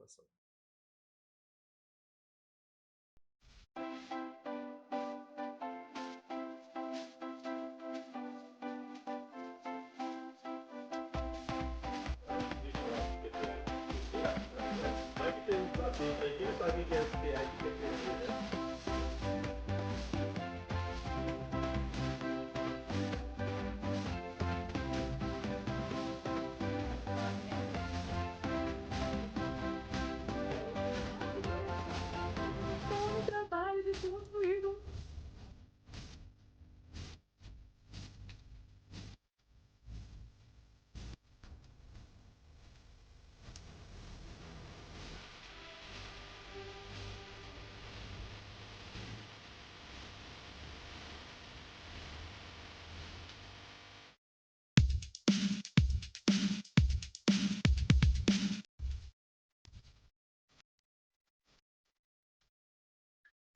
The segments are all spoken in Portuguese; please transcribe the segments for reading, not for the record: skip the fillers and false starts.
gravação.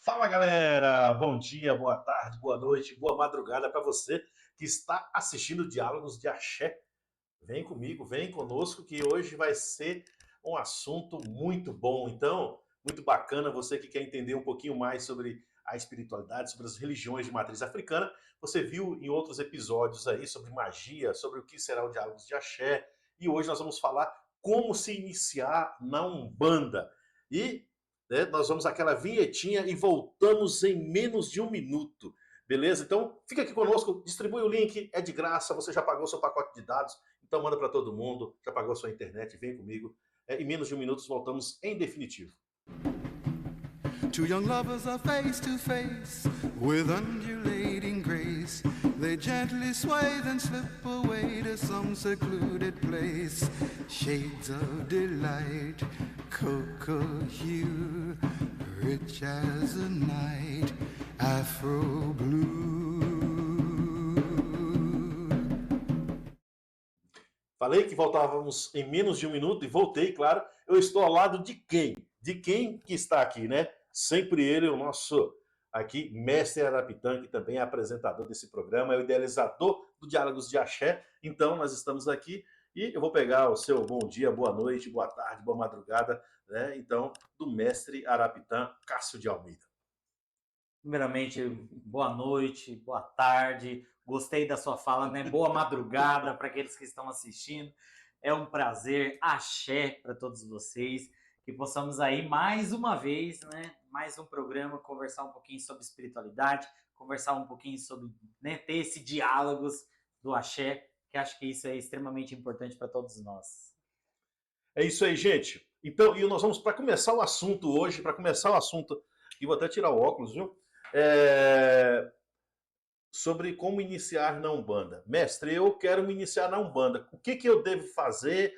Fala galera, bom dia, boa tarde, boa noite, boa madrugada para você que está assistindo Diálogos de Axé. Vem comigo, vem conosco que hoje vai ser um assunto muito bom. Então, muito bacana, você que quer entender um pouquinho mais sobre a espiritualidade, sobre as religiões de matriz africana. Você viu em outros episódios aí sobre magia, sobre o que será o Diálogos de Axé. E hoje nós vamos falar como se iniciar na Umbanda. E nós vamos àquela vinhetinha e voltamos em menos de um minuto. Beleza? Então, fica aqui conosco, distribui o link, é de graça, você já pagou seu pacote de dados, então manda para todo mundo, já pagou sua internet, vem comigo. Em menos de um minuto voltamos em definitivo. Two young lovers are face to face with undulating grace. They gently sway then slip away to some secluded place. Shades of delight, cocoa hue, rich as a night, afro blue. Falei que voltávamos em menos de um minuto e voltei, claro. Eu estou ao lado de quem? De quem que está aqui, né? Sempre ele, o nosso aqui, mestre Arapitã, que também é apresentador desse programa, é o idealizador do Diálogos de Axé. Então, nós estamos aqui e eu vou pegar o seu bom dia, boa noite, boa tarde, boa madrugada, né? Então, do mestre Arapitã, Cássio de Almeida. Primeiramente, boa noite, boa tarde. Gostei da sua fala, né? Boa madrugada para aqueles que estão assistindo. É um prazer, axé para todos vocês. Que possamos aí mais uma vez, né? Mais um programa, conversar um pouquinho sobre espiritualidade, conversar um pouquinho sobre, né, ter esse diálogos do axé, que acho que isso é extremamente importante para todos nós. É isso aí, gente. Então, e nós vamos, para começar o assunto hoje, e vou até tirar o óculos, viu? Sobre como iniciar na Umbanda. Mestre, eu quero me iniciar na Umbanda. O que eu devo fazer?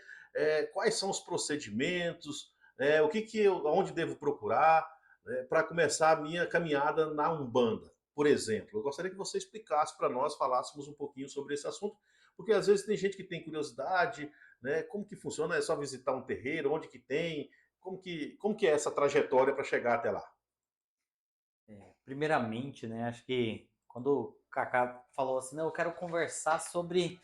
Quais são os procedimentos? Onde devo procurar para começar a minha caminhada na Umbanda? Por exemplo, eu gostaria que você explicasse para nós, falássemos um pouquinho sobre esse assunto, porque às vezes tem gente que tem curiosidade, né? Como que funciona? É só visitar um terreiro? Onde que tem? Como que é essa trajetória para chegar até lá? Primeiramente, né, acho que quando o Kaká falou assim, não, eu quero conversar sobre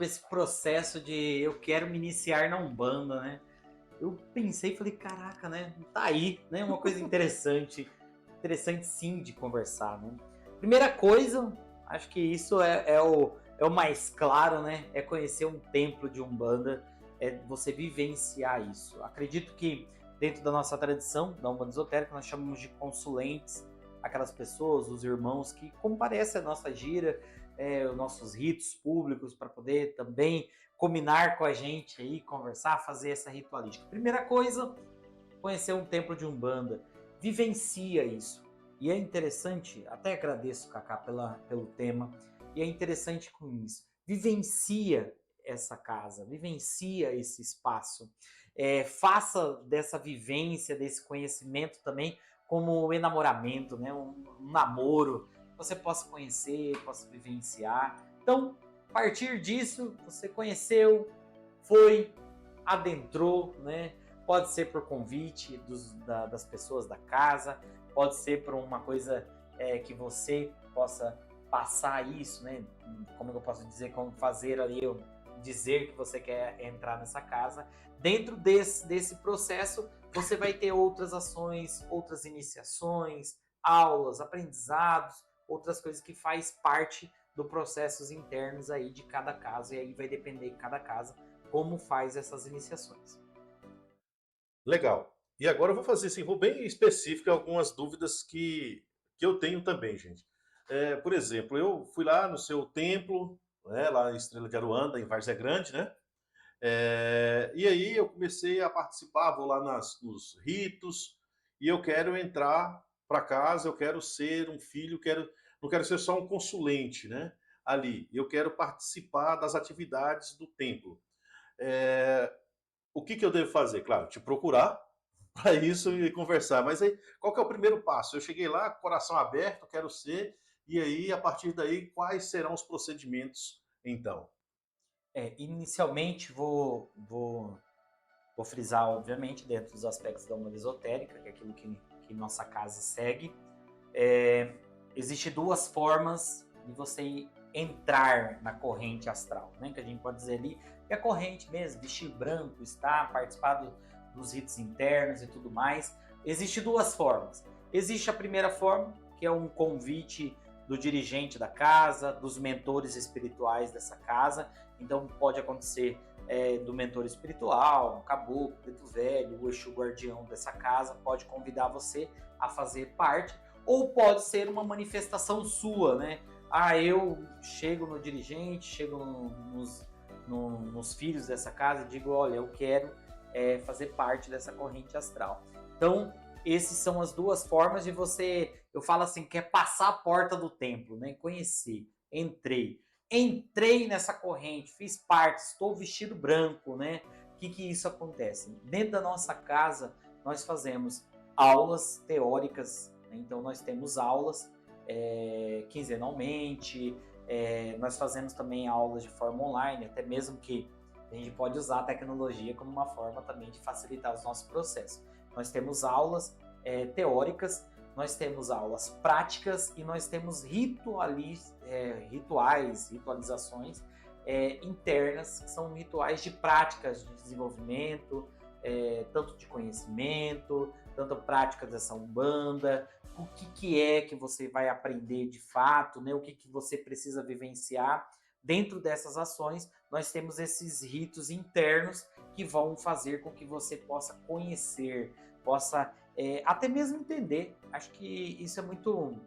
esse processo de eu quero me iniciar na Umbanda, né? Eu pensei e falei, caraca, né? Tá aí, né? Uma coisa interessante sim de conversar, né? Primeira coisa, acho que isso é o mais claro, né? É conhecer um templo de Umbanda, é você vivenciar isso. Acredito que dentro da nossa tradição, da Umbanda Esotérica, nós chamamos de consulentes, aquelas pessoas, os irmãos que comparecem à nossa gira, os nossos ritos públicos, para poder também combinar com a gente aí, conversar, fazer essa ritualística. Primeira coisa, conhecer um templo de Umbanda, vivencia isso. E é interessante, até agradeço, Kaká, pelo tema, e é interessante com isso, vivencia essa casa, vivencia esse espaço, faça dessa vivência, desse conhecimento também, como um enamoramento, né? um namoro, que você possa conhecer, possa vivenciar. Então, a partir disso, você conheceu, foi, adentrou, né? Pode ser por convite das pessoas da casa, pode ser por uma coisa que você possa passar isso, né? Como eu posso dizer, como fazer ali dizer que você quer entrar nessa casa. Dentro desse processo, você vai ter outras ações, outras iniciações, aulas, aprendizados, outras coisas que faz parte dos processos internos aí de cada casa, e aí vai depender de cada casa como faz essas iniciações. Legal. E agora eu vou fazer assim, vou bem específico em algumas dúvidas que eu tenho também, gente. Por exemplo, eu fui lá no seu templo, né, lá em Estrela de Aruanda, em Várzea Grande, né? E aí eu comecei a participar, vou lá nos ritos, e eu quero entrar para casa, eu quero ser um filho, não quero ser só um consulente, né? Ali, eu quero participar das atividades do templo. É, o que eu devo fazer? Claro, te procurar para isso e conversar. Mas aí, qual que é o primeiro passo? Eu cheguei lá, coração aberto, quero ser, e aí, a partir daí, quais serão os procedimentos então? Inicialmente, vou frisar, obviamente, dentro dos aspectos da Umbanda Esotérica, que é aquilo que nossa casa segue. Existem duas formas de você entrar na corrente astral, né? Que a gente pode dizer ali que é a corrente mesmo, vestir branco, estar, participar dos ritos internos e tudo mais. Existem duas formas. Existe a primeira forma, que é um convite do dirigente da casa, dos mentores espirituais dessa casa. Então pode acontecer do mentor espiritual, um caboclo, preto velho, o Exu guardião dessa casa, pode convidar você a fazer parte, ou pode ser uma manifestação sua, né? Eu chego no dirigente, chego nos filhos dessa casa e digo, olha, eu quero fazer parte dessa corrente astral. Então, essas são as duas formas de você, eu falo assim, quer passar a porta do templo, né? Conhecer, entrei nessa corrente, fiz parte, estou vestido branco, né? O que isso acontece? Dentro da nossa casa, nós fazemos aulas teóricas, né? Então nós temos aulas quinzenalmente, nós fazemos também aulas de forma online, até mesmo que a gente pode usar a tecnologia como uma forma também de facilitar os nossos processos. Nós temos aulas teóricas, nós temos aulas práticas e nós temos ritualizações internas, que são rituais de práticas de desenvolvimento, tanto de conhecimento, tanto práticas dessa Umbanda, o que é que você vai aprender de fato, né? O que você precisa vivenciar. Dentro dessas ações, nós temos esses ritos internos que vão fazer com que você possa conhecer, possa até mesmo entender. Acho que isso é muito...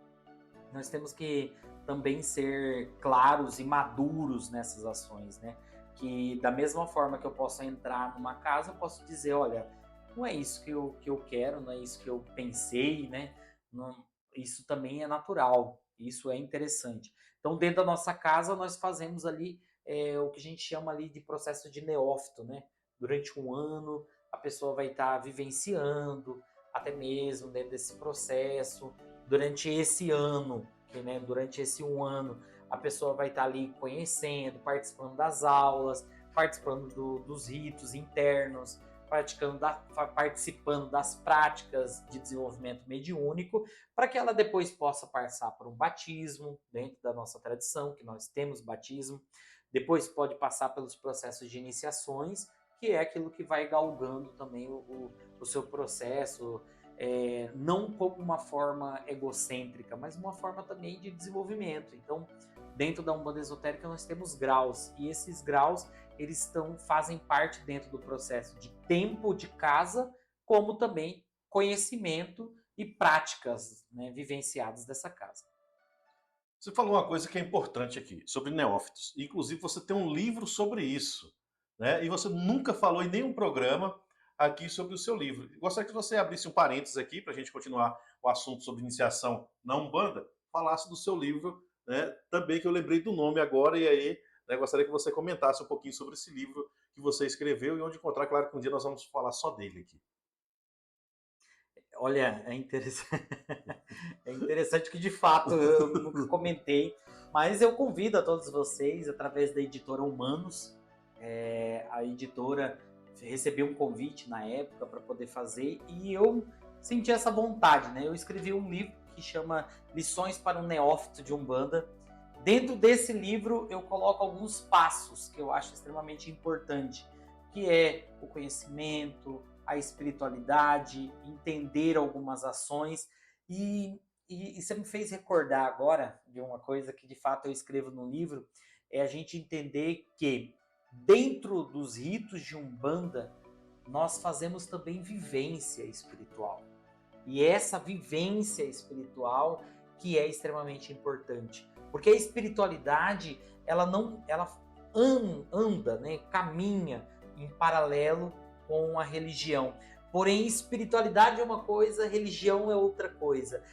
Nós temos que também ser claros e maduros nessas ações, né? Que da mesma forma que eu posso entrar numa casa, eu posso dizer, olha, não é isso que eu quero, não é isso que eu pensei, né? Não, isso também é natural, isso é interessante. Então, dentro da nossa casa, nós fazemos ali o que a gente chama ali de processo de neófito, né? Durante um ano, a pessoa vai estar vivenciando, até mesmo dentro desse processo, durante esse ano, né? Durante esse um ano, a pessoa vai estar ali conhecendo, participando das aulas, participando dos ritos internos, participando das práticas de desenvolvimento mediúnico, para que ela depois possa passar por um batismo, dentro da nossa tradição, que nós temos batismo, depois pode passar pelos processos de iniciações, que é aquilo que vai galgando também o seu processo, não como uma forma egocêntrica, mas uma forma também de desenvolvimento. Então, dentro da Umbanda Esotérica nós temos graus, e esses graus eles fazem parte dentro do processo de tempo de casa, como também conhecimento e práticas, né, vivenciadas dessa casa. Você falou uma coisa que é importante aqui, sobre neófitos. Inclusive, você tem um livro sobre isso, né? E você nunca falou em nenhum programa aqui sobre o seu livro. Gostaria que você abrisse um parênteses aqui para a gente continuar o assunto sobre iniciação na Umbanda, falasse do seu livro, né? Também que eu lembrei do nome agora, e aí, né, gostaria que você comentasse um pouquinho sobre esse livro que você escreveu e onde encontrar. Claro que um dia nós vamos falar só dele aqui. Olha, é interessante, é interessante que de fato eu nunca comentei, mas eu convido a todos vocês, através da editora Humanos, a editora recebeu um convite na época para poder fazer, e eu senti essa vontade, né? Eu escrevi um livro que chama Lições para um Neófito de Umbanda, Dentro desse livro eu coloco alguns passos que eu acho extremamente importante, que é o conhecimento, a espiritualidade, entender algumas ações e você me fez recordar agora de uma coisa que de fato eu escrevo no livro, é a gente entender que dentro dos ritos de Umbanda nós fazemos também vivência espiritual. E essa vivência espiritual que é extremamente importante, porque a espiritualidade ela anda, né, caminha em paralelo com a religião. Porém, espiritualidade é uma coisa, religião é outra coisa.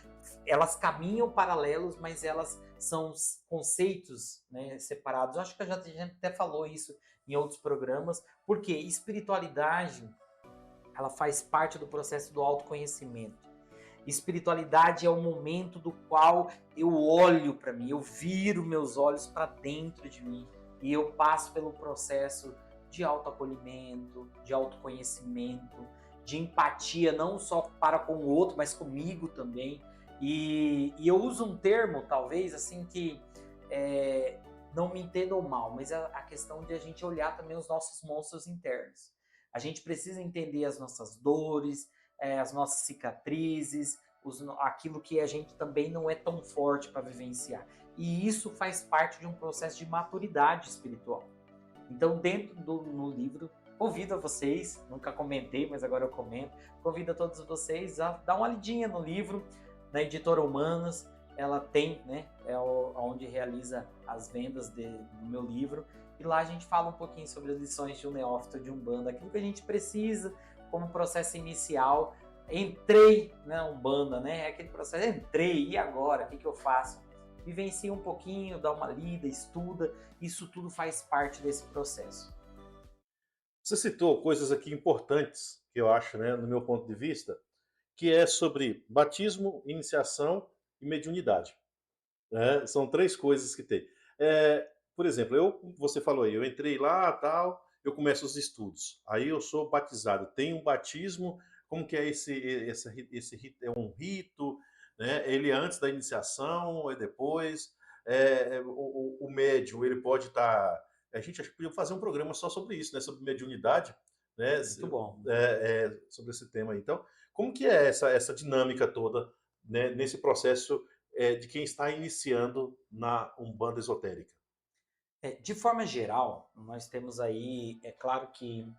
Elas caminham paralelos, mas elas são conceitos, né, separados. Eu acho que a gente até falou isso em outros programas, porque espiritualidade ela faz parte do processo do autoconhecimento. Espiritualidade é o momento do qual eu olho para mim, eu viro meus olhos para dentro de mim e eu passo pelo processo de autoacolhimento, de autoconhecimento, de empatia, não só para com o outro, mas comigo também. E eu uso um termo, talvez, assim, que não me entendam mal, mas a questão de a gente olhar também os nossos monstros internos. A gente precisa entender as nossas dores, as nossas cicatrizes, aquilo que a gente também não é tão forte para vivenciar. E isso faz parte de um processo de maturidade espiritual. Então, no livro, convido a vocês, nunca comentei, mas agora eu comento, convido a todos vocês a dar uma lidinha no livro, na Editora Humanas. Ela tem, né, onde realiza as vendas do meu livro, e lá a gente fala um pouquinho sobre as lições de um neófito de Umbanda, aquilo que a gente precisa como processo inicial. Entrei na Umbanda, né? É aquele processo, entrei, e agora? O que eu faço? Vivencia um pouquinho, dá uma lida, estuda, isso tudo faz parte desse processo. Você citou coisas aqui importantes, que eu acho, né, no meu ponto de vista, que é sobre batismo, iniciação e mediunidade. Né? São três coisas que tem. Por exemplo, você falou aí, eu entrei lá, tal, eu começo os estudos. Aí eu sou batizado, tem um batismo, como que é esse rito? É um rito, né? Ele é antes da iniciação ou é depois? O médium, ele pode estar... A gente acho que podia fazer um programa só sobre isso, né? Sobre mediunidade, né? Muito bom. Sobre esse tema aí. Então, como que é essa dinâmica toda, né, nesse processo de quem está iniciando na Umbanda esotérica? De forma geral, nós temos aí, é claro que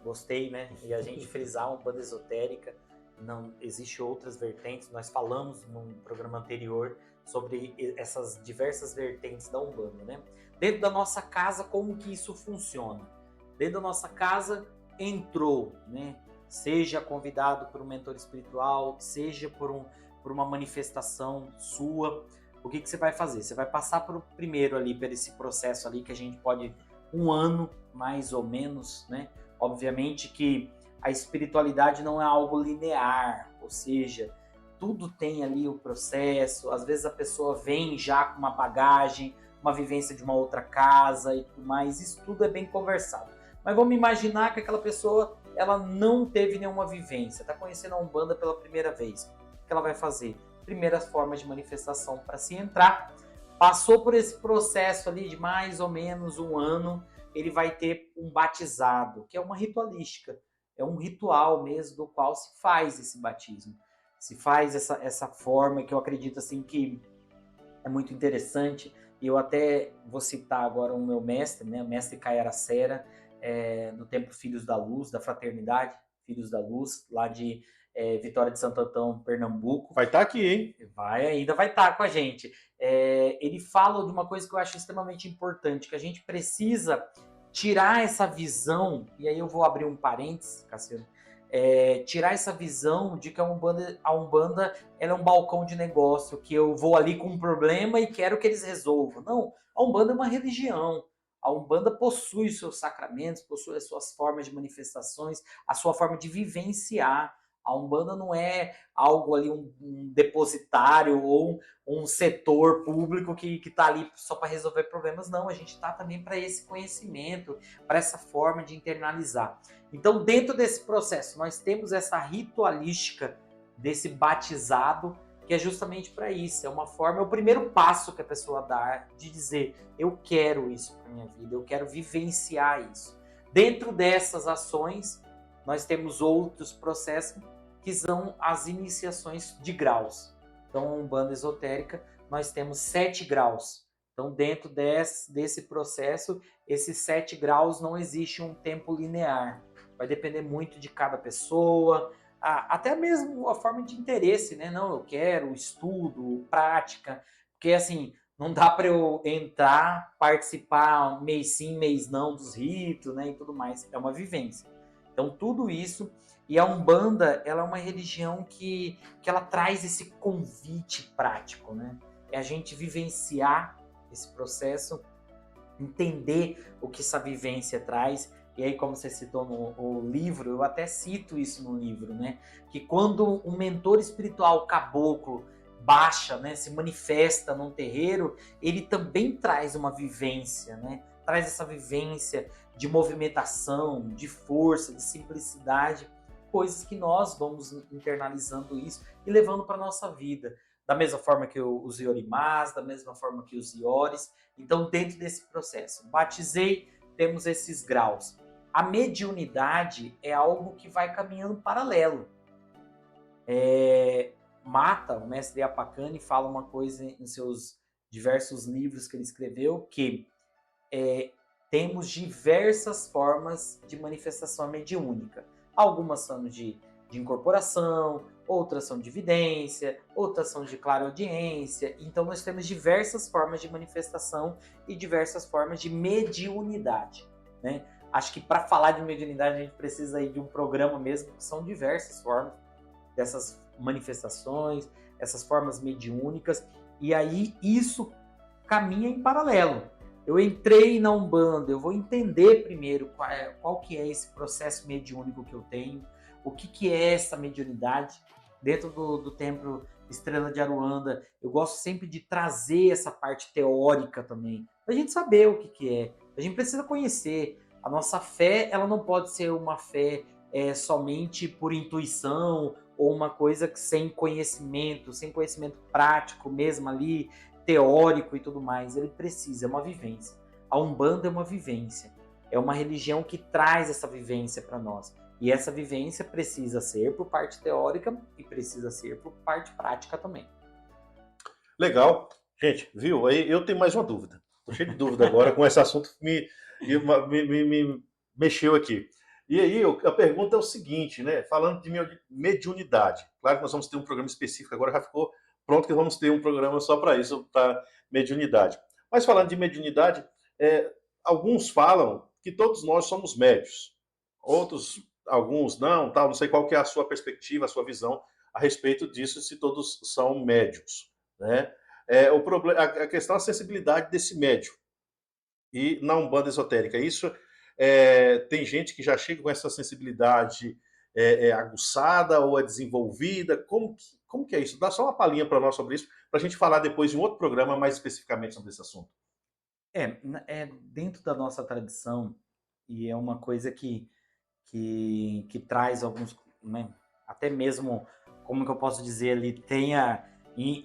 gostei, né? E a gente frisar a Umbanda esotérica, não existe outras vertentes. Nós falamos num programa anterior sobre essas diversas vertentes da Umbanda, né? Dentro da nossa casa, como que isso funciona? Dentro da nossa casa, entrou, né? Seja convidado por um mentor espiritual, seja por uma manifestação sua, o que você vai fazer? Você vai passar primeiro ali por esse processo ali que a gente pode, um ano mais ou menos, né? Obviamente que a espiritualidade não é algo linear, ou seja, tudo tem ali o processo. Às vezes a pessoa vem já com uma bagagem, uma vivência de uma outra casa e tudo mais. Isso tudo é bem conversado. Mas vamos imaginar que aquela pessoa ela não teve nenhuma vivência, está conhecendo a Umbanda pela primeira vez. O que ela vai fazer? Primeiras formas de manifestação para se entrar. Passou por esse processo ali de mais ou menos um ano, ele vai ter um batizado, que é uma ritualística. É um ritual mesmo do qual se faz esse batismo. Se faz essa forma que eu acredito assim que é muito interessante. E eu até vou citar agora o meu mestre, né, o mestre Caiaracera, no Templo Filhos da Luz, da Fraternidade Filhos da Luz, lá de Vitória de Santo Antão, Pernambuco. Vai estar aqui, hein? Ainda vai estar com a gente. Ele fala de uma coisa que eu acho extremamente importante, que a gente precisa tirar essa visão, e aí eu vou abrir um parênteses, Cassiano, tirar essa visão de que a Umbanda ela é um balcão de negócio, que eu vou ali com um problema e quero que eles resolvam. Não, a Umbanda é uma religião. A Umbanda possui seus sacramentos, possui as suas formas de manifestações, a sua forma de vivenciar. A Umbanda não é algo ali, um depositário ou um setor público que está ali só para resolver problemas. Não, a gente está também para esse conhecimento, para essa forma de internalizar. Então, dentro desse processo, nós temos essa ritualística desse batizado, que é justamente para isso. É uma forma, é o primeiro passo que a pessoa dá de dizer, eu quero isso para minha vida, eu quero vivenciar isso. Dentro dessas ações, nós temos outros processos que são as iniciações de graus. Então, a Umbanda esotérica, nós temos 7 graus. Então, dentro desse processo, esses 7 graus não existe um tempo linear. Vai depender muito de cada pessoa, até mesmo a forma de interesse, né? Não, eu quero estudo, prática, porque assim, não dá para eu entrar, participar mês sim, mês não dos ritos, né? E tudo mais. É uma vivência. Então, tudo isso. E a Umbanda, ela é uma religião que ela traz esse convite prático, né? É a gente vivenciar esse processo, entender o que essa vivência traz. E aí, como você citou no livro, eu até cito isso no livro, né? Que quando um mentor espiritual caboclo baixa, né, se manifesta num terreiro, ele também traz uma vivência, né? Traz essa vivência de movimentação, de força, de simplicidade, coisas que nós vamos internalizando isso e levando para a nossa vida. Da mesma forma que os Iorimás, da mesma forma que os Ioris. Então, dentro desse processo, batizei, temos esses graus. A mediunidade é algo que vai caminhando paralelo. Mata, o mestre Apacani, fala uma coisa em seus diversos livros que ele escreveu, que temos diversas formas de manifestação mediúnica. Algumas são de incorporação, outras são de evidência, outras são de clareaudiência. Então, nós temos diversas formas de manifestação e diversas formas de mediunidade, né? Acho que para falar de mediunidade a gente precisa aí de um programa mesmo, que são diversas formas dessas manifestações, essas formas mediúnicas, e aí isso caminha em paralelo. Eu entrei na Umbanda, eu vou entender primeiro qual que é esse processo mediúnico que eu tenho, o que é essa mediunidade. Dentro do templo Estrela de Aruanda, eu gosto sempre de trazer essa parte teórica também, para a gente saber o que é. A gente precisa conhecer. A nossa fé, ela não pode ser uma fé somente por intuição, ou uma coisa que sem conhecimento prático mesmo ali, teórico e tudo mais. Ele precisa, é uma vivência. A Umbanda é uma vivência. É uma religião que traz essa vivência para nós. E essa vivência precisa ser por parte teórica e precisa ser por parte prática também. Legal. Gente, viu? Aí eu tenho mais uma dúvida. Estou cheio de dúvida agora com esse assunto que me mexeu aqui. E aí a pergunta é o seguinte, né? Falando de mediunidade. Claro que nós vamos ter um programa específico, agora já ficou pronto que vamos ter um programa só para isso, para mediunidade. Mas falando de mediunidade, alguns falam que todos nós somos médios. Alguns não sei qual que é a sua perspectiva, a sua visão a respeito disso, se todos são médios, né? A questão é a sensibilidade desse médium. E na Umbanda esotérica, isso tem gente que já chega com essa sensibilidade aguçada ou desenvolvida. Como que é isso? Dá só uma palhinha para nós sobre isso, para a gente falar depois de um outro programa mais especificamente sobre esse assunto. Dentro da nossa tradição, e é uma coisa que traz alguns, né, até mesmo, como que eu posso dizer ali,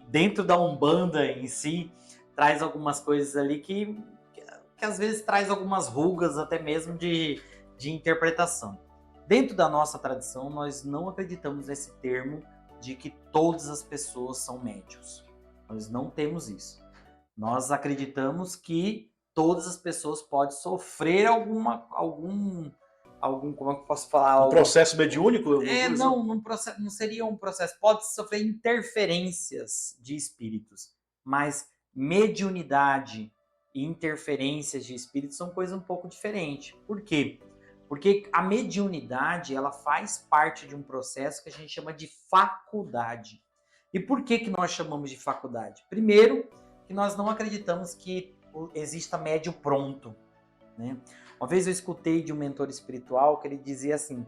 dentro da Umbanda em si, traz algumas coisas ali que às vezes traz algumas rugas até mesmo de interpretação. Dentro da nossa tradição, nós não acreditamos nesse termo de que todas as pessoas são médios. Nós não temos isso. Nós acreditamos que todas as pessoas podem sofrer algum, como é que eu posso falar? Um processo mediúnico? Não seria um processo. Pode sofrer interferências de espíritos, mas mediunidade e interferências de espíritos são coisas um pouco diferentes. Por quê? Porque a mediunidade, ela faz parte de um processo que a gente chama de faculdade. E por que nós chamamos de faculdade? Primeiro, que nós não acreditamos que exista médium pronto, né? Uma vez eu escutei de um mentor espiritual que ele dizia assim: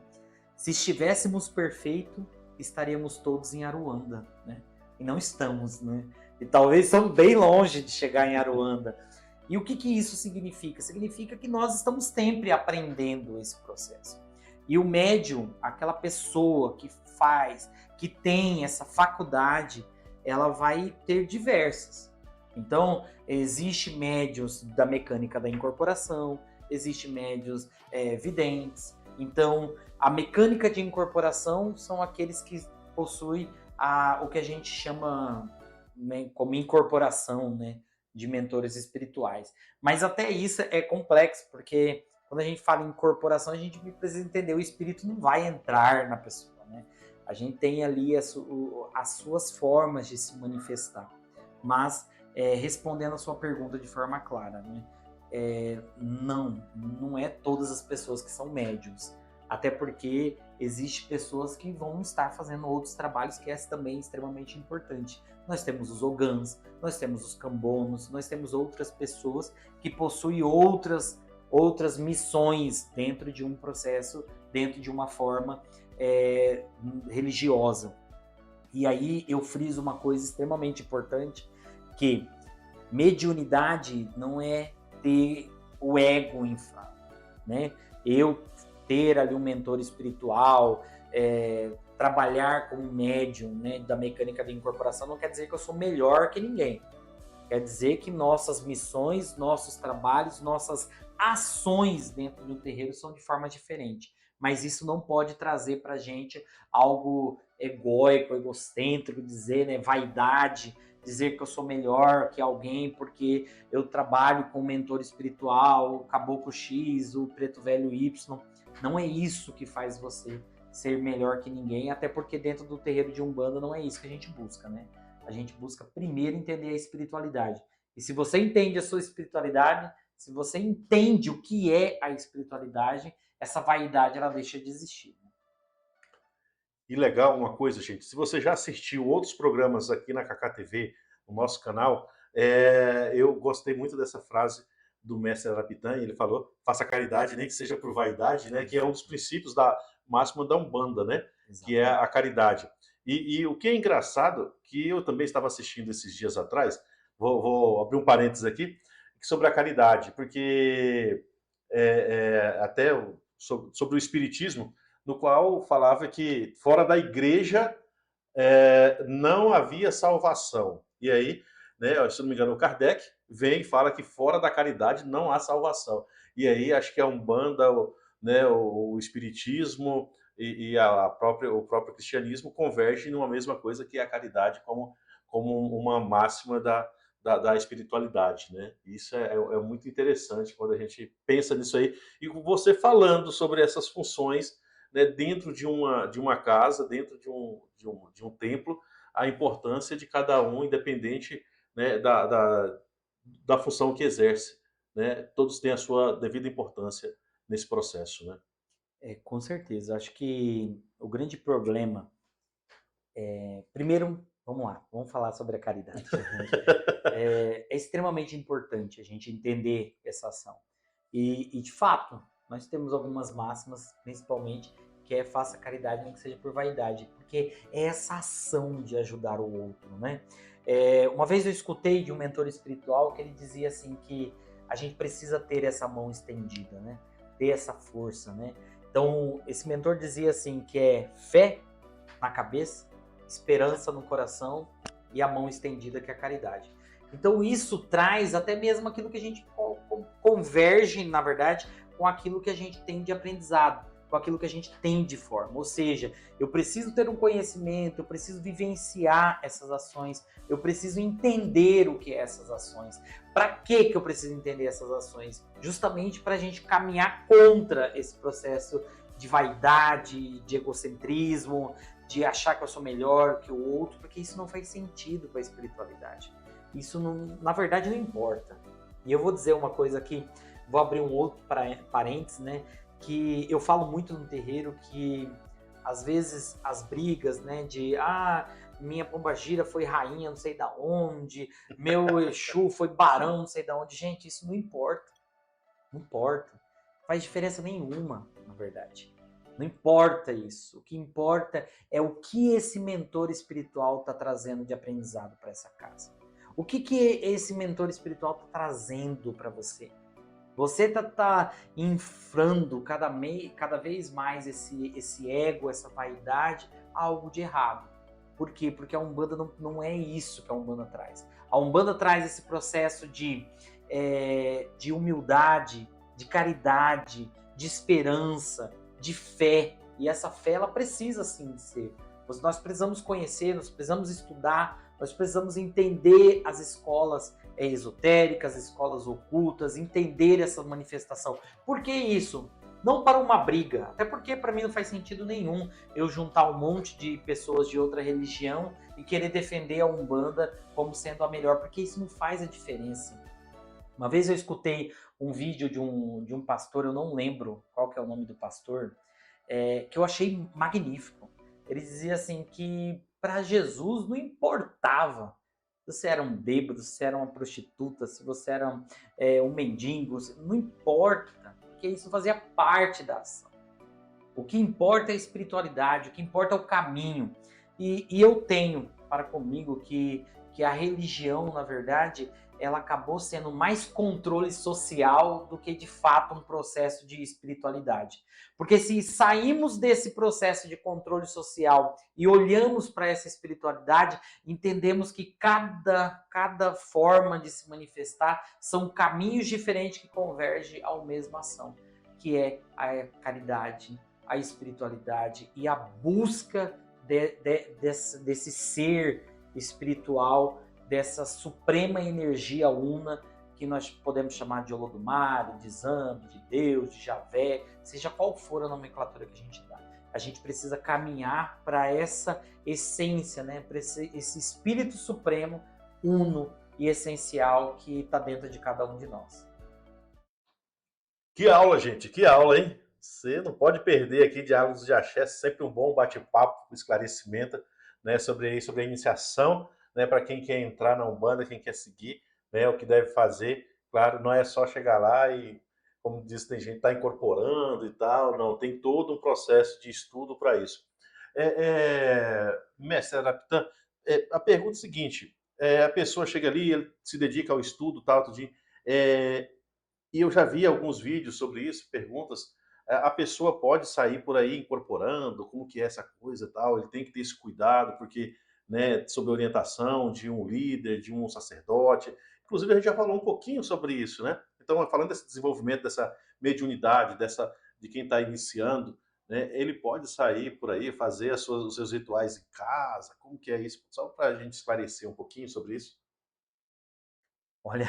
se estivéssemos perfeitos, estaríamos todos em Aruanda, né? E não estamos, né? E talvez estamos bem longe de chegar em Aruanda. E o que isso significa? Significa que nós estamos sempre aprendendo esse processo. E o médium, aquela pessoa que faz, que tem essa faculdade, ela vai ter diversas. Então, existe médios da mecânica da incorporação, existe médios videntes. Então, a mecânica de incorporação são aqueles que possuem o que a gente chama, né, como incorporação, né, de mentores espirituais. Mas até isso é complexo, porque quando a gente fala em incorporação, a gente precisa entender, o espírito não vai entrar na pessoa, né? A gente tem ali as suas formas de se manifestar. Mas, respondendo a sua pergunta de forma clara, né? Não é todas as pessoas que são médiums. Até porque existem pessoas que vão estar fazendo outros trabalhos, que é também extremamente importante. Nós temos os ogãs, nós temos os cambonos, nós temos outras pessoas que possuem outras missões dentro de um processo, dentro de uma forma religiosa. E aí eu friso uma coisa extremamente importante, que mediunidade não é ter o ego inflado, né? Eu ter ali um mentor espiritual, trabalhar como médium, né, da mecânica da incorporação, não quer dizer que eu sou melhor que ninguém. Quer dizer que nossas missões, nossos trabalhos, nossas ações dentro do terreiro são de forma diferente. Mas isso não pode trazer para a gente algo egóico, egocêntrico, dizer, né, vaidade, dizer que eu sou melhor que alguém porque eu trabalho com um mentor espiritual, o Caboclo X, o Preto Velho Y. Não é isso que faz você ser melhor que ninguém, até porque dentro do terreiro de Umbanda não é isso que a gente busca, né? A gente busca primeiro entender a espiritualidade. E se você entende a sua espiritualidade, se você entende o que é a espiritualidade, essa vaidade ela deixa de existir. E legal uma coisa, gente, se você já assistiu outros programas aqui na KKTV, no nosso canal, eu gostei muito dessa frase do mestre Arapitan, ele falou, faça caridade, nem que seja por vaidade, né, que é um dos princípios da máxima da Umbanda, né, que é a caridade. E o que é engraçado, que eu também estava assistindo esses dias atrás, vou abrir um parênteses aqui, sobre a caridade, porque até sobre o espiritismo, no qual falava que fora da igreja não havia salvação. E aí, né, se não me engano, o Kardec vem e fala que fora da caridade não há salvação. E aí acho que a Umbanda, né, o Espiritismo e o próprio cristianismo convergem numa mesma coisa, que é a caridade como uma máxima da espiritualidade, né? Isso é muito interessante quando a gente pensa nisso aí. E você falando sobre essas funções, né, dentro de uma casa, dentro de um templo, a importância de cada um, independente, né, da função que exerce, né? Todos têm a sua devida importância nesse processo, né? Com certeza. Acho que o grande problema primeiro, vamos lá, vamos falar sobre a caridade. É extremamente importante a gente entender essa ação. E de fato, nós temos algumas máximas, principalmente, que é faça caridade, nem que seja por vaidade, porque é essa ação de ajudar o outro, né? Uma vez eu escutei de um mentor espiritual que ele dizia assim que a gente precisa ter essa mão estendida, né? Ter essa força, né? Então, esse mentor dizia assim que é fé na cabeça, esperança no coração e a mão estendida, que é a caridade. Então isso traz até mesmo aquilo que a gente converge, na verdade, com aquilo que a gente tem de aprendizado, com aquilo que a gente tem de forma. Ou seja, eu preciso ter um conhecimento, eu preciso vivenciar essas ações, eu preciso entender o que é essas ações. Para que eu preciso entender essas ações? Justamente para a gente caminhar contra esse processo de vaidade, de egocentrismo, de achar que eu sou melhor que o outro, porque isso não faz sentido para a espiritualidade. Isso, não, na verdade, não importa. E eu vou dizer uma coisa aqui, vou abrir um outro parênteses, né? Que eu falo muito no terreiro que, às vezes, as brigas, né? De, minha pombagira foi rainha não sei da onde, meu Exu foi barão não sei da onde. Gente, isso não importa. Não importa. Não faz diferença nenhuma, na verdade. Não importa isso. O que importa é o que esse mentor espiritual está trazendo de aprendizado para essa casa. O que esse mentor espiritual está trazendo para você? Você está inflando cada vez mais esse ego, essa vaidade, algo de errado. Por quê? Porque a Umbanda não é isso que a Umbanda traz. A Umbanda traz esse processo de humildade, de caridade, de esperança, de fé. E essa fé, ela precisa sim de ser. Nós precisamos conhecer, nós precisamos estudar, nós precisamos entender as escolas esotéricas, as escolas ocultas, entender essa manifestação. Por que isso? Não para uma briga, até porque para mim não faz sentido nenhum eu juntar um monte de pessoas de outra religião e querer defender a Umbanda como sendo a melhor, porque isso não faz a diferença. Uma vez eu escutei um vídeo de um pastor, eu não lembro qual que é o nome do pastor, que eu achei magnífico. Ele dizia assim que para Jesus não importava se você era um bêbado, se você era uma prostituta, se você era um mendigo, não importa, porque isso fazia parte da ação. O que importa é a espiritualidade, o que importa é o caminho. E eu tenho para comigo que a religião, na verdade, ela acabou sendo mais controle social do que, de fato, um processo de espiritualidade. Porque se saímos desse processo de controle social e olhamos para essa espiritualidade, entendemos que cada forma de se manifestar são caminhos diferentes que convergem à mesma ação, que é a caridade, a espiritualidade e a busca desse ser espiritual, dessa suprema energia una que nós podemos chamar de Olodumare, de Zambi, de Deus, de Javé, seja qual for a nomenclatura que a gente dá. A gente precisa caminhar para essa essência, né? Para esse espírito supremo, uno e essencial que está dentro de cada um de nós. Que aula, gente, que aula, hein? Você não pode perder aqui Diálogos de Axé, sempre um bom bate-papo, esclarecimento, né, sobre a iniciação, né, para quem quer entrar na Umbanda, quem quer seguir, né, o que deve fazer. Claro, não é só chegar lá e, como diz, tem gente que está incorporando e tal, não, tem todo um processo de estudo para isso. Mestre Arapitã, a pergunta é a seguinte, a pessoa chega ali, ele se dedica ao estudo, tal, tudinho, e eu já vi alguns vídeos sobre isso, perguntas, a pessoa pode sair por aí incorporando, como que é essa coisa e tal, ele tem que ter esse cuidado, porque, né, sob orientação de um líder, de um sacerdote, inclusive a gente já falou um pouquinho sobre isso, né? Então, falando desse desenvolvimento, dessa mediunidade, de quem está iniciando, né, ele pode sair por aí, fazer os seus rituais em casa, como que é isso? Só para a gente esclarecer um pouquinho sobre isso. Olha,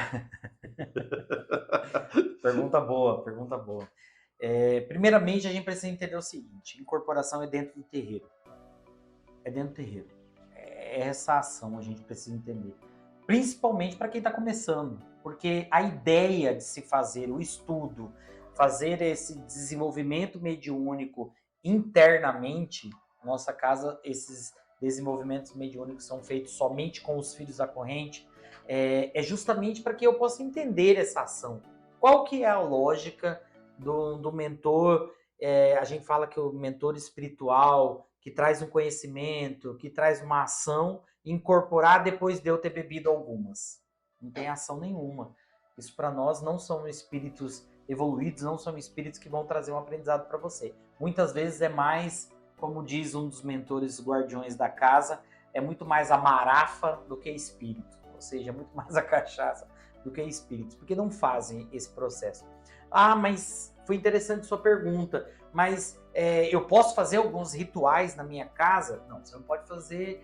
pergunta boa. Primeiramente, a gente precisa entender o seguinte: incorporação é dentro do terreiro. É dentro do terreiro. É essa ação a gente precisa entender. Principalmente para quem está começando. Porque a ideia de se fazer o estudo, fazer esse desenvolvimento mediúnico internamente, nossa casa, esses desenvolvimentos mediúnicos são feitos somente com os filhos da corrente, é justamente para que eu possa entender essa ação. Qual que é a lógica do mentor? A gente fala que o mentor espiritual, que traz um conhecimento, que traz uma ação, incorporar depois de eu ter bebido algumas. Não tem ação nenhuma. Isso para nós não são espíritos evoluídos, não são espíritos que vão trazer um aprendizado para você. Muitas vezes é mais, como diz um dos mentores guardiões da casa, é muito mais a marafa do que espírito. Ou seja, é muito mais a cachaça do que espíritos, porque não fazem esse processo. Ah, mas foi interessante sua pergunta, mas eu posso fazer alguns rituais na minha casa? Não, você não pode fazer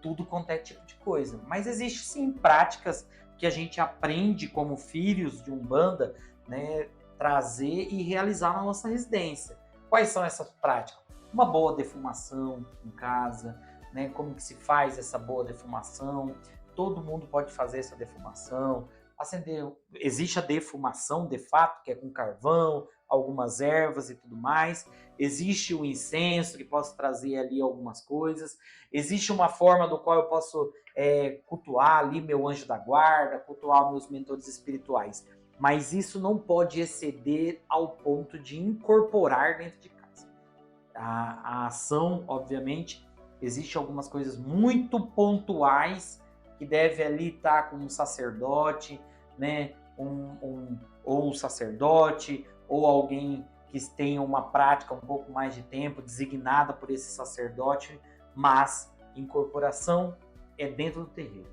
tudo quanto é tipo de coisa, mas existe sim práticas que a gente aprende como filhos de Umbanda, né, trazer e realizar na nossa residência. Quais são essas práticas? Uma boa defumação em casa, né, como que se faz essa boa defumação? Todo mundo pode fazer essa defumação. Acender, existe a defumação de fato, que é com carvão, algumas ervas e tudo mais. Existe o incenso, que posso trazer ali algumas coisas. Existe uma forma do qual eu posso cultuar ali meu anjo da guarda, cultuar meus mentores espirituais. Mas isso não pode exceder ao ponto de incorporar dentro de casa. A ação, obviamente, existe algumas coisas muito pontuais que deve ali estar com um sacerdote, né, ou um sacerdote, ou alguém que tenha uma prática um pouco mais de tempo, designada por esse sacerdote, mas incorporação é dentro do terreiro.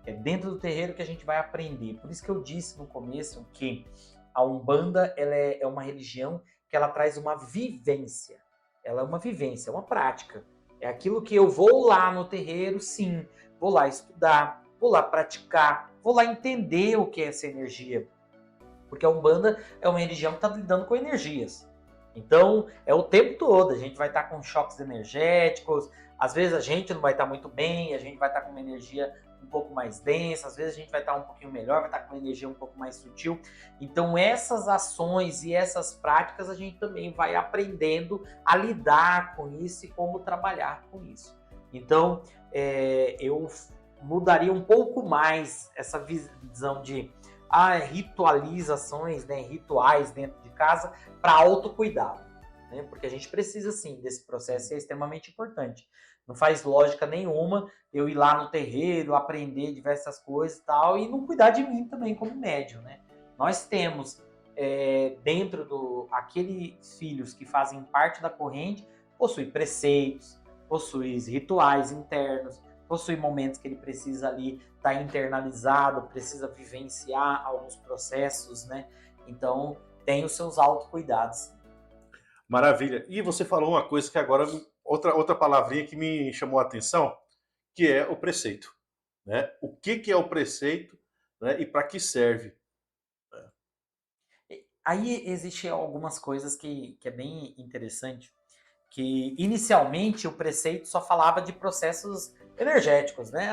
É dentro do terreiro que a gente vai aprender. Por isso que eu disse no começo que a Umbanda ela é uma religião que ela traz uma vivência. Ela é uma vivência, é uma prática. É aquilo que eu vou lá no terreiro, sim. Vou lá estudar, vou lá praticar, vou lá entender o que é essa energia. Porque a Umbanda é uma religião que está lidando com energias. Então, é o tempo todo. A gente vai estar com choques energéticos. Às vezes a gente não vai estar muito bem, a gente vai estar com uma energia um pouco mais densa, às vezes a gente vai estar um pouquinho melhor, vai estar com uma energia um pouco mais sutil. Então essas ações e essas práticas a gente também vai aprendendo a lidar com isso e como trabalhar com isso. Então eu mudaria um pouco mais essa visão de ritualizações, né, rituais dentro de casa para autocuidado, né? Porque a gente precisa sim desse processo e é extremamente importante. Não faz lógica nenhuma eu ir lá no terreiro, aprender diversas coisas e tal, e não cuidar de mim também como médium, né? Nós temos dentro aqueles filhos que fazem parte da corrente, possui preceitos, possui rituais internos, possui momentos que ele precisa ali estar internalizado, precisa vivenciar alguns processos, né? Então, tem os seus autocuidados. Maravilha. E você falou uma coisa que agora, outra palavrinha que me chamou a atenção, que é o preceito. Né? O que é o preceito, né? E para que serve? Aí existem algumas coisas que é bem interessante, que inicialmente o preceito só falava de processos energéticos, né?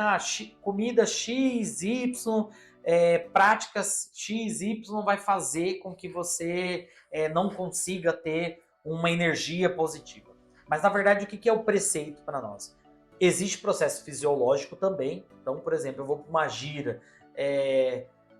Comida X, Y, práticas X, Y vai fazer com que você não consiga ter uma energia positiva. Mas na verdade o que é o preceito para nós? Existe processo fisiológico também. Então, por exemplo, eu vou para uma gira,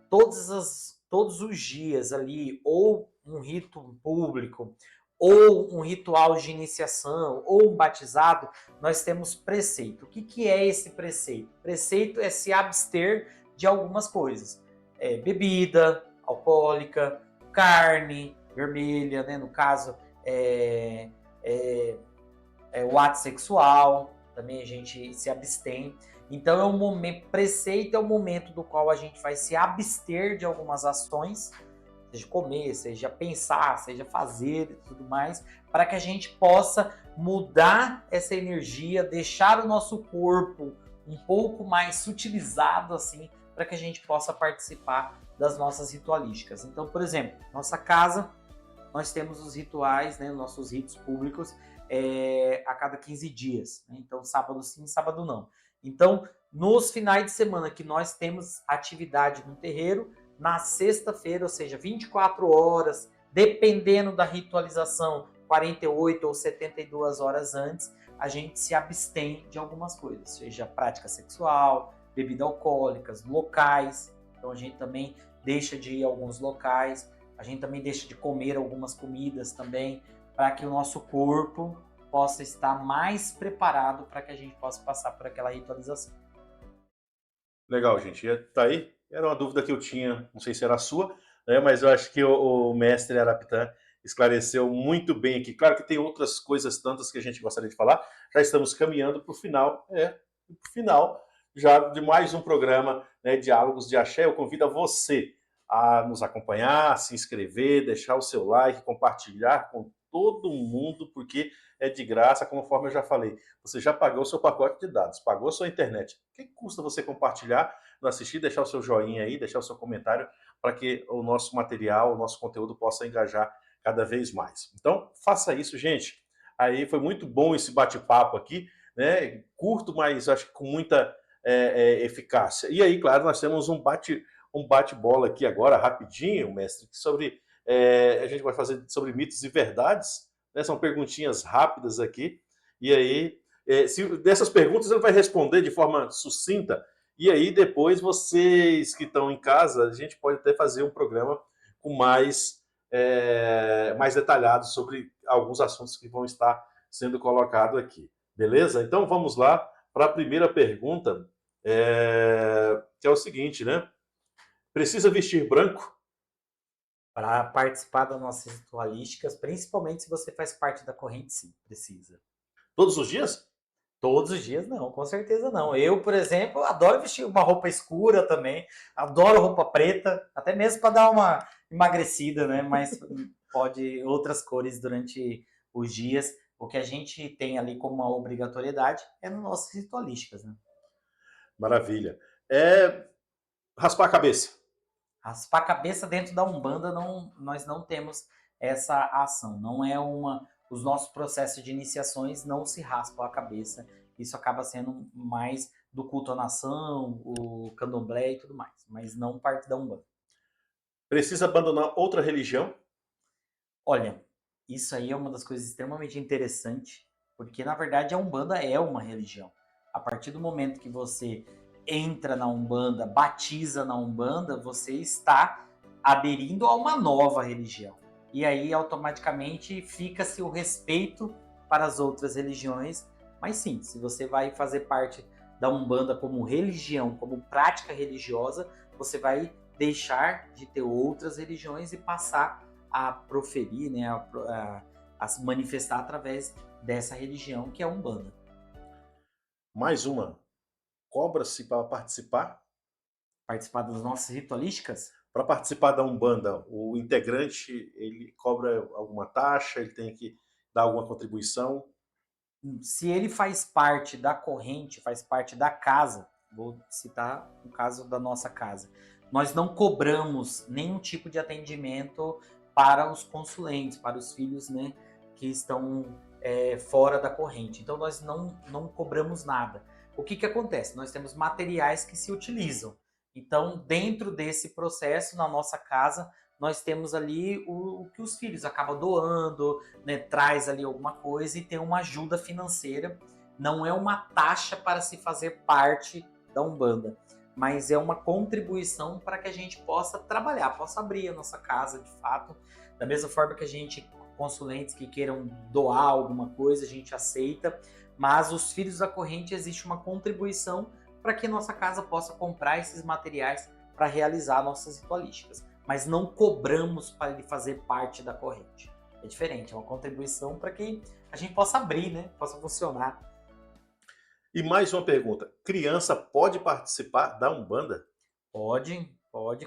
todos os dias ali, ou um rito público, ou um ritual de iniciação, ou um batizado, nós temos preceito. O que é esse preceito? Preceito é se abster de algumas coisas. Bebida alcoólica, carne vermelha, né? No caso, o ato sexual, também a gente se abstém. Então, preceito é o momento do qual a gente vai se abster de algumas ações, seja comer, seja pensar, seja fazer e tudo mais, para que a gente possa mudar essa energia, deixar o nosso corpo um pouco mais sutilizado, assim, para que a gente possa participar das nossas ritualísticas. Então, por exemplo, nossa casa, nós temos os rituais, né, nossos ritos públicos, a cada 15 dias. Né? Então, sábado sim, sábado não. Então, nos finais de semana que nós temos atividade no terreiro, na sexta-feira, ou seja, 24 horas, dependendo da ritualização, 48 ou 72 horas antes, a gente se abstém de algumas coisas, seja prática sexual, bebida alcoólicas, locais. Então, a gente também deixa de ir a alguns locais, a gente também deixa de comer algumas comidas também, para que o nosso corpo possa estar mais preparado para que a gente possa passar por aquela ritualização. Legal, gente. Tá aí. Era uma dúvida que eu tinha, não sei se era a sua, né? Mas eu acho que o mestre Arapitã esclareceu muito bem aqui. Claro que tem outras coisas tantas que a gente gostaria de falar. Já estamos caminhando para o final já de mais um programa, né, Diálogos de Axé. Eu convido a você a nos acompanhar, a se inscrever, deixar o seu like, compartilhar com todo mundo, porque é de graça, conforme eu já falei. Você já pagou o seu pacote de dados, pagou a sua internet. O que custa você compartilhar, não assistir, deixar o seu joinha aí, deixar o seu comentário, para que o nosso material, o nosso conteúdo possa engajar cada vez mais. Então, faça isso, gente. Aí foi muito bom esse bate-papo aqui, né? Curto, mas acho que com muita eficácia. E aí, claro, nós temos um bate-bola aqui agora, rapidinho, mestre, sobre a gente vai fazer sobre mitos e verdades, né? São perguntinhas rápidas aqui, e aí, dessas perguntas ele vai responder de forma sucinta, e aí depois vocês que estão em casa, a gente pode até fazer um programa com mais detalhado sobre alguns assuntos que vão estar sendo colocados aqui. Beleza? Então vamos lá para a primeira pergunta, que é o seguinte, né? Precisa vestir branco? Para participar das nossas ritualísticas, principalmente se você faz parte da corrente, sim, precisa. Todos os dias? Todos os dias não, com certeza não. Eu, por exemplo, adoro vestir uma roupa escura também, adoro roupa preta, até mesmo para dar uma emagrecida, né? Mas pode outras cores durante os dias. O que a gente tem ali como uma obrigatoriedade é nas nossas ritualísticas, né? Maravilha. É raspar a cabeça. Raspar a cabeça dentro da Umbanda, não, nós não temos essa ação. Não é uma. Os nossos processos de iniciações não se raspam a cabeça. Isso acaba sendo mais do culto à nação, o candomblé e tudo mais, mas não parte da Umbanda. Precisa abandonar outra religião? Olha, isso aí é uma das coisas extremamente interessantes, porque na verdade a Umbanda é uma religião. A partir do momento que você entra na Umbanda, batiza na Umbanda, você está aderindo a uma nova religião. E aí automaticamente fica-se o respeito para as outras religiões. Mas sim, se você vai fazer parte da Umbanda como religião, como prática religiosa, você vai deixar de ter outras religiões e passar a proferir, né, a se manifestar através dessa religião que é a Umbanda. Mais uma. Cobra-se para participar? Participar das nossas ritualísticas? Para participar da Umbanda, o integrante ele cobra alguma taxa, ele tem que dar alguma contribuição? Se ele faz parte da corrente, faz parte da casa, vou citar o caso da nossa casa, nós não cobramos nenhum tipo de atendimento para os consulentes, para os filhos, né, que estão fora da corrente. Então nós não cobramos nada. O que acontece? Nós temos materiais que se utilizam. Então, dentro desse processo, na nossa casa, nós temos ali o que os filhos acabam doando, né, traz ali alguma coisa e tem uma ajuda financeira. Não é uma taxa para se fazer parte da Umbanda, mas é uma contribuição para que a gente possa trabalhar, possa abrir a nossa casa de fato. Da mesma forma que a gente, consulentes que queiram doar alguma coisa, a gente aceita, mas os filhos da corrente existe uma contribuição para que nossa casa possa comprar esses materiais para realizar nossas ritualísticas. Mas não cobramos para ele fazer parte da corrente. É diferente, é uma contribuição para que a gente possa abrir, né? Possa funcionar. E mais uma pergunta: criança pode participar da Umbanda? Pode,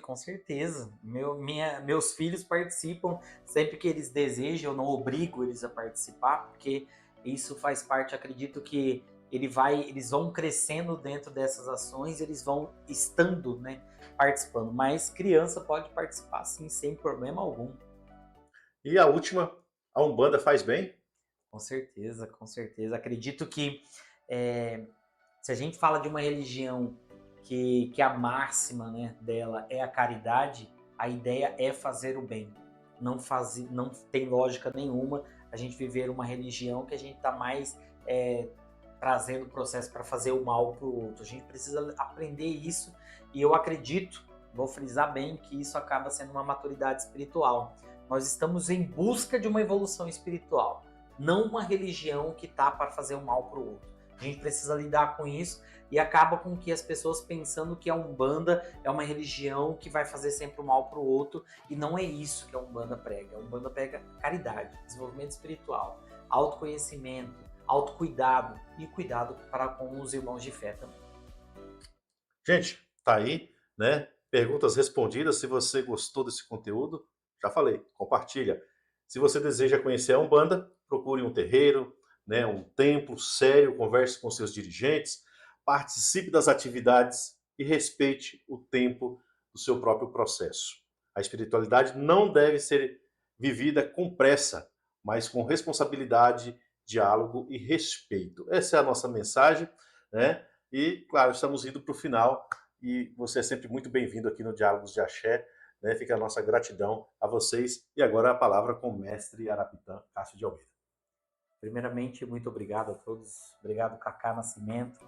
com certeza. Meus filhos participam sempre que eles desejam, eu não obrigo eles a participar, porque isso faz parte, acredito que eles vão crescendo dentro dessas ações, eles vão estando, né, participando. Mas criança pode participar sim, sem problema algum. E a última, a Umbanda faz bem? Com certeza, com certeza. Acredito que se a gente fala de uma religião que a máxima, né, dela é a caridade, a ideia é fazer o bem. Não tem lógica nenhuma a gente viver uma religião que a gente está mais trazendo o processo para fazer o mal para o outro. A gente precisa aprender isso e eu acredito, vou frisar bem, que isso acaba sendo uma maturidade espiritual. Nós estamos em busca de uma evolução espiritual, não uma religião que está para fazer o mal para o outro. A gente precisa lidar com isso e acaba com que as pessoas pensando que a Umbanda é uma religião que vai fazer sempre o mal para o outro, e não é isso que a Umbanda prega. A Umbanda prega caridade, desenvolvimento espiritual, autoconhecimento, autocuidado e cuidado para com os irmãos de fé também. Gente, tá aí, né? Perguntas respondidas. Se você gostou desse conteúdo, já falei, compartilha. Se você deseja conhecer a Umbanda, procure um terreiro, né, um templo sério, converse com seus dirigentes, participe das atividades e respeite o tempo do seu próprio processo. A espiritualidade não deve ser vivida com pressa, mas com responsabilidade, diálogo e respeito. Essa é a nossa mensagem, né? E, claro, estamos indo para o final e você é sempre muito bem-vindo aqui no Diálogos de Axé, né? Fica a nossa gratidão a vocês. E agora a palavra com o mestre Arapitã Cássio de Almeida. Primeiramente, muito obrigado a todos. Obrigado, Cacá Nascimento,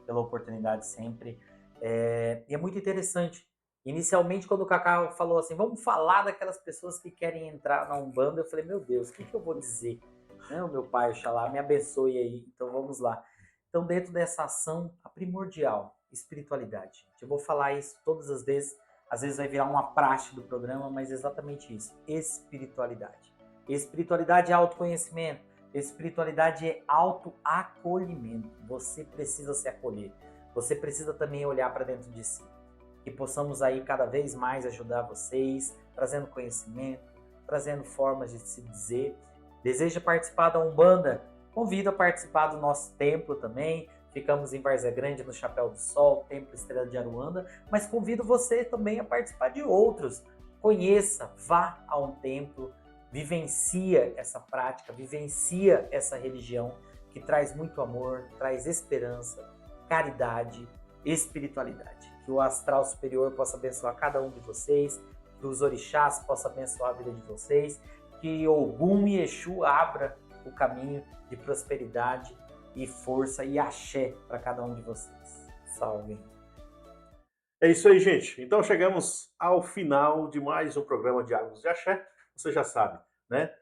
pela oportunidade sempre. E é muito interessante. Inicialmente, quando o Cacá falou assim, vamos falar daquelas pessoas que querem entrar na Umbanda, eu falei, meu Deus, o que eu vou dizer? Né, o meu pai, Oxalá, me abençoe aí. Então, vamos lá. Então, dentro dessa ação, a primordial, espiritualidade. Eu vou falar isso todas as vezes vai virar uma praxe do programa, mas é exatamente isso, espiritualidade. Espiritualidade é autoconhecimento. Espiritualidade é autoacolhimento. Você precisa se acolher. Você precisa também olhar para dentro de si. Que possamos aí cada vez mais ajudar vocês, trazendo conhecimento, trazendo formas de se dizer. Deseja participar da Umbanda? Convido a participar do nosso templo também. Ficamos em Várzea Grande, no Chapéu do Sol, Templo Estrela de Aruanda. Mas convido você também a participar de outros. Conheça, vá a um templo, vivencia essa prática, vivencia essa religião que traz muito amor, traz esperança, caridade, espiritualidade. Que o astral superior possa abençoar cada um de vocês, que os orixás possam abençoar a vida de vocês, que Ogum e Exu abra o caminho de prosperidade e força e axé para cada um de vocês. Salve! É isso aí, gente. Então chegamos ao final de mais um programa Diálogos de Axé. Você já sabe, né?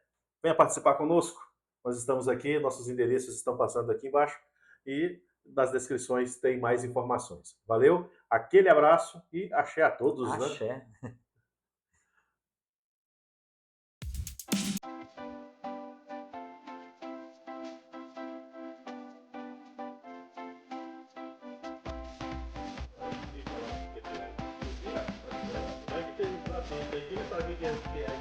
Venha participar conosco. Nós estamos aqui, nossos endereços estão passando aqui embaixo e nas descrições tem mais informações. Valeu? Aquele abraço e axé a todos, né? Axé! Tem que ter um tratamento aí, que ele sabe o que é